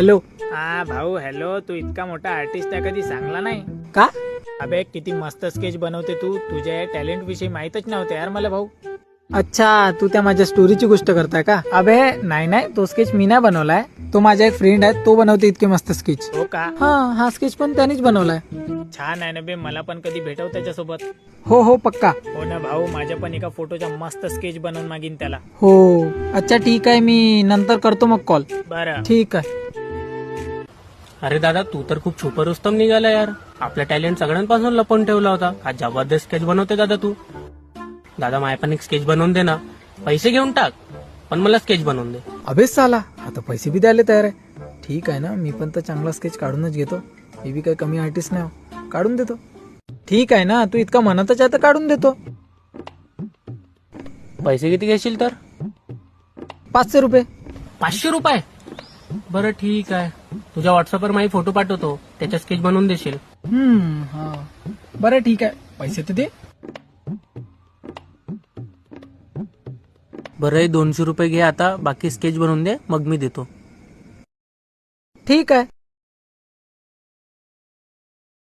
Hello. हा भाऊ hello. तू इतका मोठा आर्टिस्ट आहे कधी सांगला नाही का? अबे किती मस्त स्केच बनवते तू. तुझ्या टॅलेंट विषयी माहितच नव्हते यार मला भाऊ. अच्छा, तू त्या माझ्या स्टोरीची गोष्ट करताय का? अबे नाही नाही, तो स्केच मी नाही बनवलाय. तो माझा एक फ्रेंड आहे, तो बनवते इतके मस्त स्केच. हो का? हा स्केच पण त्यानेच बनवलाय. छान आहे ना बे. मला पण कधी भेटव त्याच्यासोबत. हो पक्का. हो ना भाऊ. माझ्या पण एका फोटोचा मस्त स्केच बनवून मागीन त्याला. हो. अच्छा ठीक आहे, मी नंतर करतो मग कॉल. बरं. ठीक आहे. अरे दादा, तू तर खूप छुपर रुस्तम निघाला यार. आपला टॅलेंट सगळ्यांपासून लपवून ठेवला होता. आज जबरदस्त स्केच बनवते दादा तू. दादा माय पण एक स्केच बनवून दे ना. पैसे घेऊन टाक, पण मला स्केच बनवून दे. अबे साला, आता पैसे बी द्यायला तयार आहे. ठीक आहे ना, मी पण तर चांगला स्केच काढूनच घेतो. मी बी काही कमी आर्टिस्ट नाही हो. काढून देतो. ठीक आहे ना, तू इतका म्हणतच आहे तर काढून देतो. पैसे किती घेशील तर? 500 रुपये. 500 रुपये? बरं ठीक आहे. तुझ्या व्हॉट्सअपवर माझी फोटो पाठवतो, त्याच्या स्केच बनवून देशील. हा बरं ठीक आहे, पैसे तर दे. बरं 200 रुपये घे आता. बाकी स्केच बनवून दे, मग मी देतो. ठीक आहे.